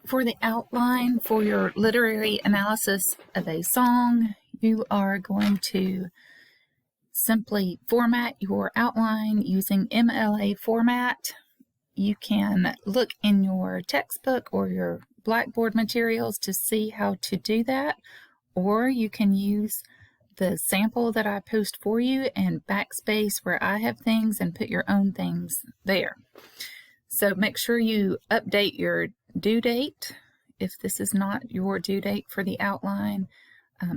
For the outline for your literary analysis of a song, you are going to simply format your outline using MLA format. You can look in your textbook or your Blackboard materials to see how to do that, or you can use the sample that I post for you and backspace where I have things and put your own things there. So make sure you update your due date if this is not your due date for the outline.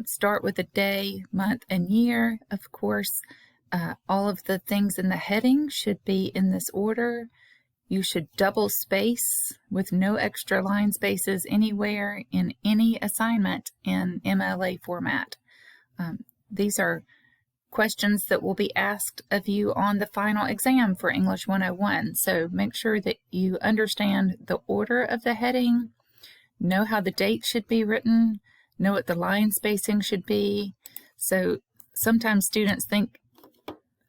Start with the day, month, and year. Of course, all of the things in the heading should be in this order. You should double space with no extra line spaces anywhere in any assignment in MLA format. These are questions that will be asked of you on the final exam for English 101. So make sure that you understand the order of the heading, know how the date should be written, know what the line spacing should be. So sometimes students think,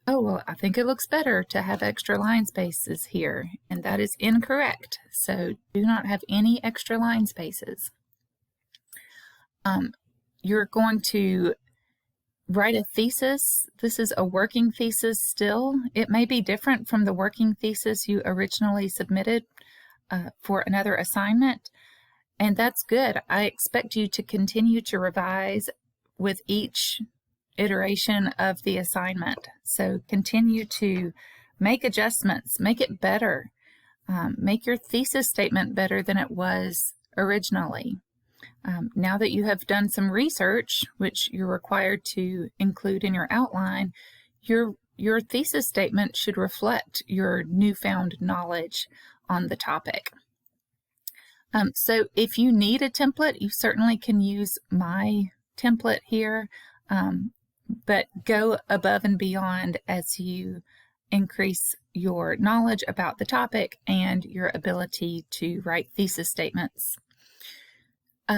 oh, well, I think it looks better to have extra line spaces here, and that is incorrect. So do not have any extra line spaces. You're going to write a thesis. This is a working thesis still. It may be different from the working thesis you originally submitted for another assignment, and that's good. I expect you to continue to revise with each iteration of the assignment. So continue to make adjustments, make it better, make your thesis statement better than it was originally. Now that you have done some research, which you're required to include in your outline, your thesis statement should reflect your newfound knowledge on the topic. So if you need a template, you certainly can use my template here, but go above and beyond as you increase your knowledge about the topic and your ability to write thesis statements.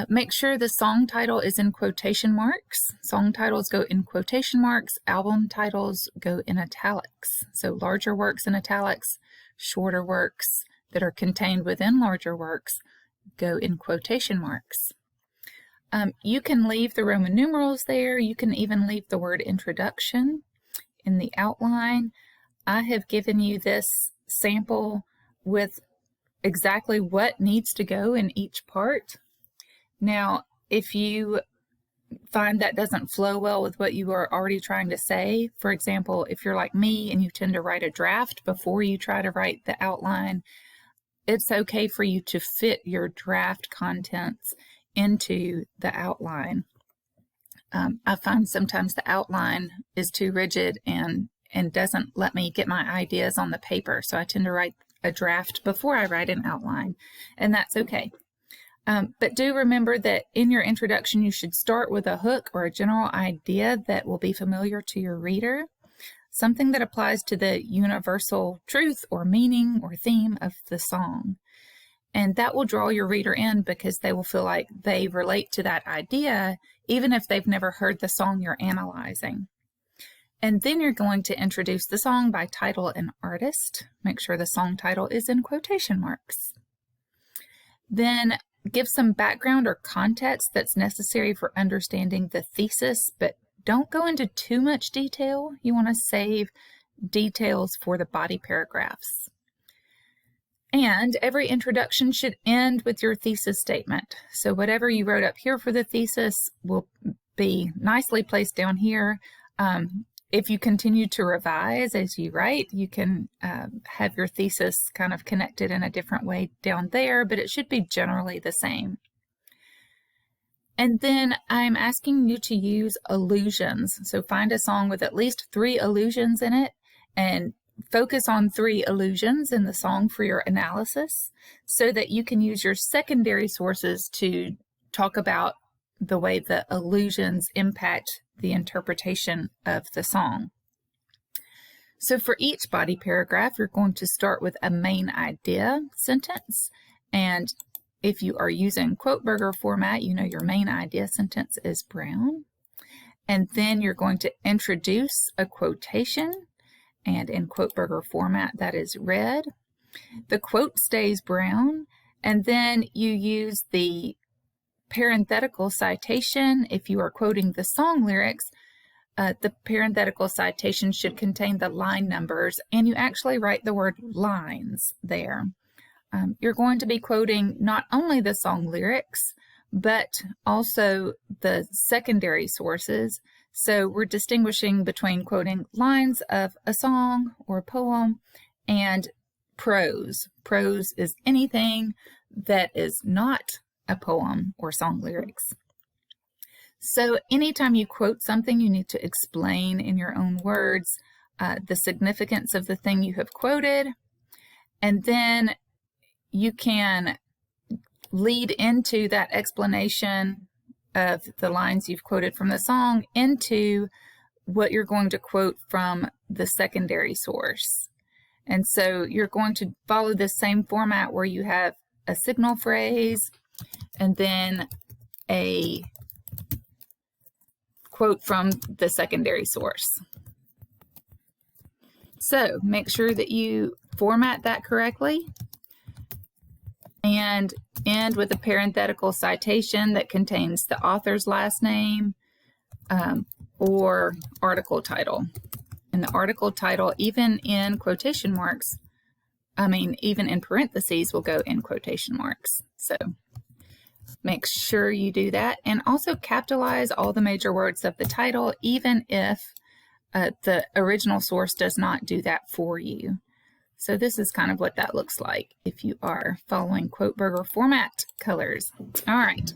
Make sure the song title is in quotation marks. Song titles go in quotation marks. Album titles go in italics. So larger works in italics, shorter works that are contained within larger works go in quotation marks. You can leave the Roman numerals there. You can even leave the word introduction in the outline. I have given you this sample with exactly what needs to go in each part. Now, if you find that doesn't flow well with what you are already trying to say, for example, if you're like me and you tend to write a draft before you try to write the outline, it's okay for you to fit your draft contents into the outline. I find sometimes the outline is too rigid and doesn't let me get my ideas on the paper, so I tend to write a draft before I write an outline, and that's okay. But do remember that in your introduction, you should start with a hook or a general idea that will be familiar to your reader, something that applies to the universal truth or meaning or theme of the song. And that will draw your reader in because they will feel like they relate to that idea, even if they've never heard the song you're analyzing. And then you're going to introduce the song by title and artist. Make sure the song title is in quotation marks. Then give some background or context that's necessary for understanding the thesis, but don't go into too much detail. You want to save details for the body paragraphs. And every introduction should end with your thesis statement. So whatever you wrote up here for the thesis will be nicely placed down here. If you continue to revise as you write, you can have your thesis kind of connected in a different way down there, but it should be generally the same. And then I'm asking you to use allusions. So find a song with at least 3 allusions in it and focus on 3 allusions in the song for your analysis so that you can use your secondary sources to talk about the way the allusions impact the interpretation of the song. So for each body paragraph, you're going to start with a main idea sentence. And if you are using quote burger format, you know your main idea sentence is brown. And then you're going to introduce a quotation. And in quote burger format, that is red. The quote stays brown. And then you use the parenthetical citation. If you are quoting the song lyrics, the parenthetical citation should contain the line numbers, and you actually write the word lines there. You're going to be quoting not only the song lyrics, but also the secondary sources. So we're distinguishing between quoting lines of a song or a poem and prose. Prose is anything that is not a poem or song lyrics. So anytime you quote something, you need to explain in your own words the significance of the thing you have quoted, and then you can lead into that explanation of the lines you've quoted from the song into what you're going to quote from the secondary source. And so you're going to follow this same format where you have a signal phrase and then a quote from the secondary source. So make sure that you format that correctly and end with a parenthetical citation that contains the author's last name or article title. And the article title, even in quotation marks, even in parentheses, will go in quotation marks. So make sure you do that, and also capitalize all the major words of the title, even if the original source does not do that for you. So this is kind of what that looks like if you are following Quoteburger format colors. All right.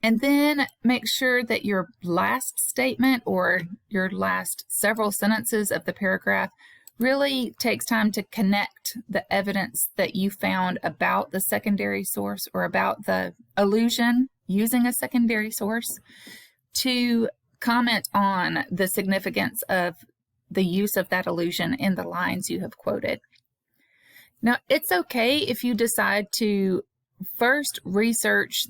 And then make sure that your last statement or your last several sentences of the paragraph really takes time to connect the evidence that you found about the secondary source or about the allusion using a secondary source to comment on the significance of the use of that allusion in the lines you have quoted. Now, it's okay if you decide to first research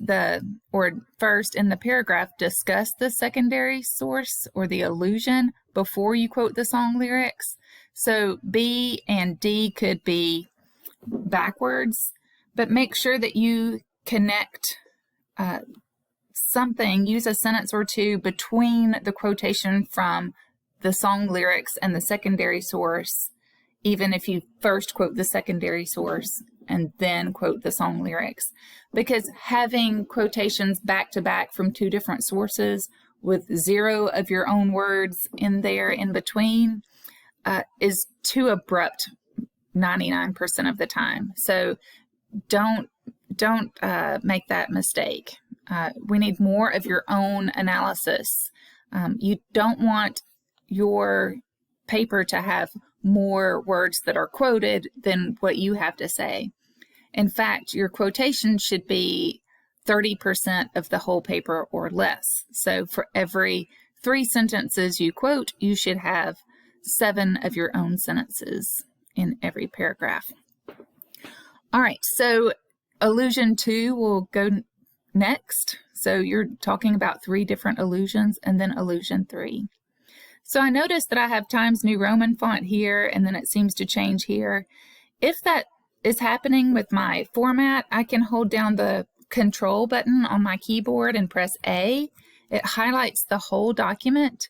first in the paragraph discuss the secondary source or the allusion before you quote the song lyrics. So B and D could be backwards, but make sure that you connect something, use a sentence or two between the quotation from the song lyrics and the secondary source, even if you first quote the secondary source and then quote the song lyrics. Because having quotations back to back from two different sources with 0 of your own words in there in between is too abrupt 99% of the time. So don't make that mistake. We need more of your own analysis. You don't want your paper to have more words that are quoted than what you have to say. In fact, your quotation should be 30% of the whole paper or less. So for every 3 sentences you quote, you should have 7 of your own sentences in every paragraph. All right, so allusion 2 will go next. So you're talking about 3 different allusions and then allusion 3. So I noticed that I have Times New Roman font here, and then it seems to change here. If that is happening with my format, I can hold down the Control button on my keyboard and press A. It highlights the whole document,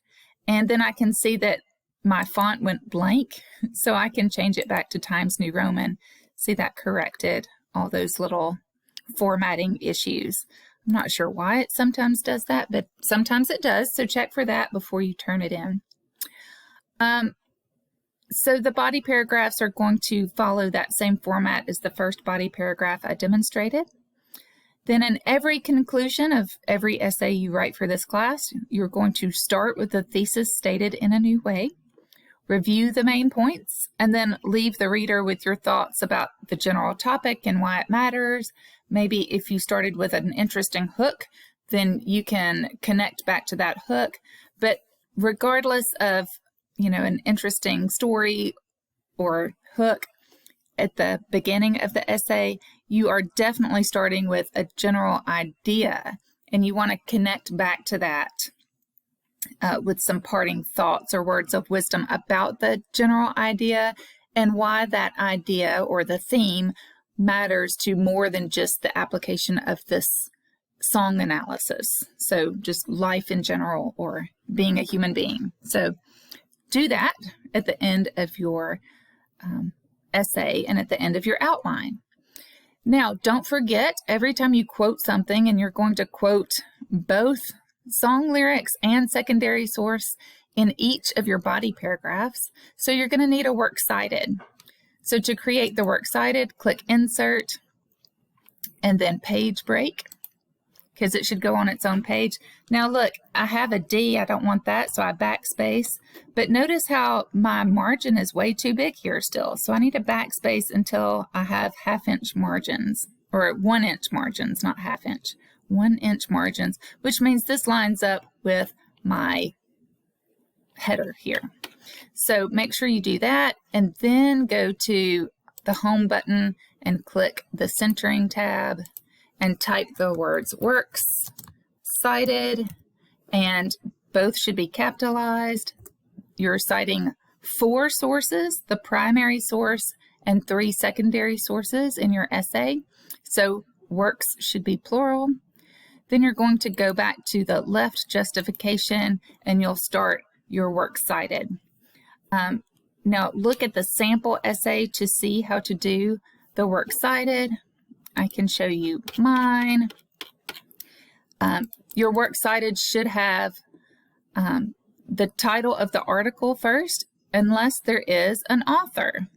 and then I can see that my font went blank, so I can change it back to Times New Roman. See, that corrected all those little formatting issues. I'm not sure why it sometimes does that, but sometimes it does, so check for that before you turn it in. So the body paragraphs are going to follow that same format as the first body paragraph I demonstrated. Then in every conclusion of every essay you write for this class, you're going to start with the thesis stated in a new way, review the main points, and then leave the reader with your thoughts about the general topic and why it matters. Maybe if you started with an interesting hook, then you can connect back to that hook. But regardless of an interesting story or hook at the beginning of the essay, you are definitely starting with a general idea, and you want to connect back to that with some parting thoughts or words of wisdom about the general idea and why that idea or the theme matters to more than just the application of this song analysis. So just life in general or being a human being. So do that at the end of your essay and at the end of your outline. Now, don't forget, every time you quote something, and you're going to quote both song lyrics and secondary source in each of your body paragraphs, so you're going to need a works cited. So to create the works cited, click Insert and then Page Break, because it should go on its own page. Now look, I have a D, I don't want that, so I backspace. But notice how my margin is way too big here still. So I need to backspace until I have 1/2 inch margins, or 1 inch margins, not 1/2 inch. 1 inch margins, which means this lines up with my header here. So make sure you do that, and then go to the Home button and click the Centering tab and type the words works cited, and both should be capitalized. You're citing 4 sources, the primary source and 3 secondary sources in your essay. So works should be plural. Then you're going to go back to the left justification and you'll start your works cited. Now look at the sample essay to see how to do the works cited. I can show you mine. Your works cited should have the title of the article first, unless there is an author.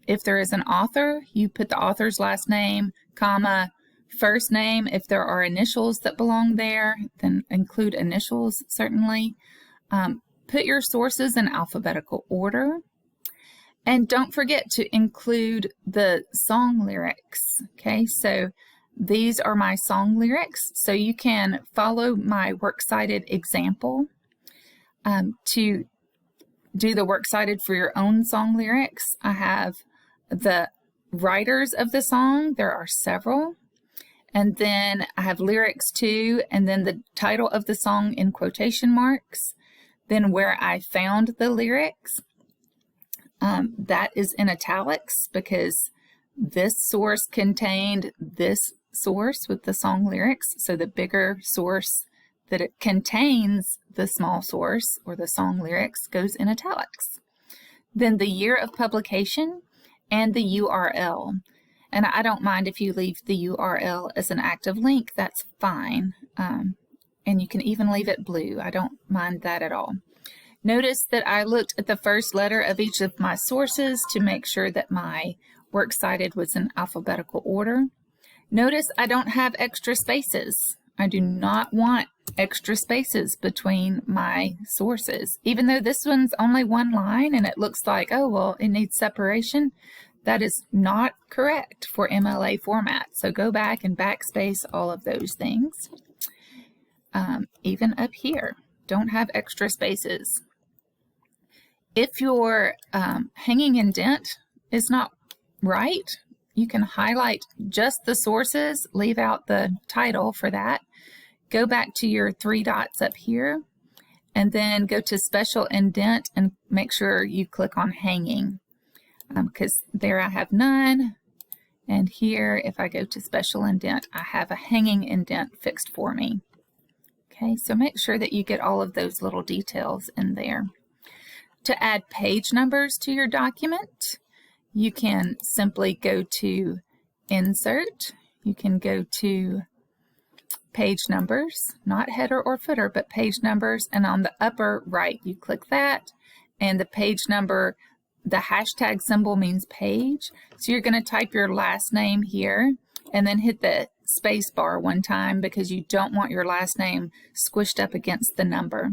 If there is an author, you put the author's last name, comma, first name. If there are initials that belong there, then include initials, certainly. Put your sources in alphabetical order. And don't forget to include the song lyrics. Okay, so these are my song lyrics. So you can follow my works cited example to do the works cited for your own song lyrics. I have the writers of the song. There are several. And then I have lyrics too, and then the title of the song in quotation marks. Then where I found the lyrics. That is in italics because this source contained this source with the song lyrics. So the bigger source that it contains the small source or the song lyrics goes in italics. Then the year of publication and the URL. And I don't mind if you leave the URL as an active link, that's fine. And you can even leave it blue. I don't mind that at all. Notice that I looked at the first letter of each of my sources to make sure that my works cited was in alphabetical order. Notice I don't have extra spaces. I do not want extra spaces between my sources. Even though this one's only 1 line and it looks like, oh, well, it needs separation, that is not correct for MLA format. So go back and backspace all of those things. Even up here, don't have extra spaces. If your hanging indent is not right, you can highlight just the sources, leave out the title for that. Go back to your 3 dots up here, and then go to Special Indent and make sure you click on Hanging, because there I have none. And here, if I go to Special Indent, I have a hanging indent fixed for me. Okay, so make sure that you get all of those little details in there. To add page numbers to your document, you can simply go to Insert. You can go to Page Numbers, not header or footer, but page numbers. And on the upper right, you click that. And the page number, the hashtag symbol means page. So you're going to type your last name here and then hit the space bar 1 time because you don't want your last name squished up against the number.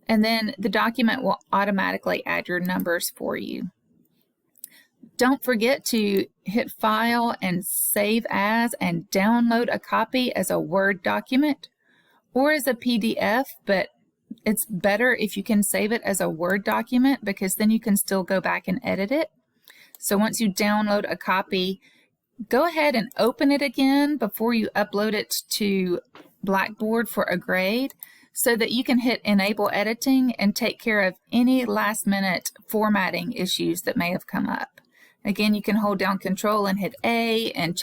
And then the document will automatically add your numbers for you. Don't forget to hit File and Save As and download a copy as a Word document or as a PDF, but it's better if you can save it as a Word document because then you can still go back and edit it. So once you download a copy, go ahead and open it again before you upload it to Blackboard for a grade, so that you can hit Enable Editing and take care of any last-minute formatting issues that may have come up. Again, you can hold down Control and hit A and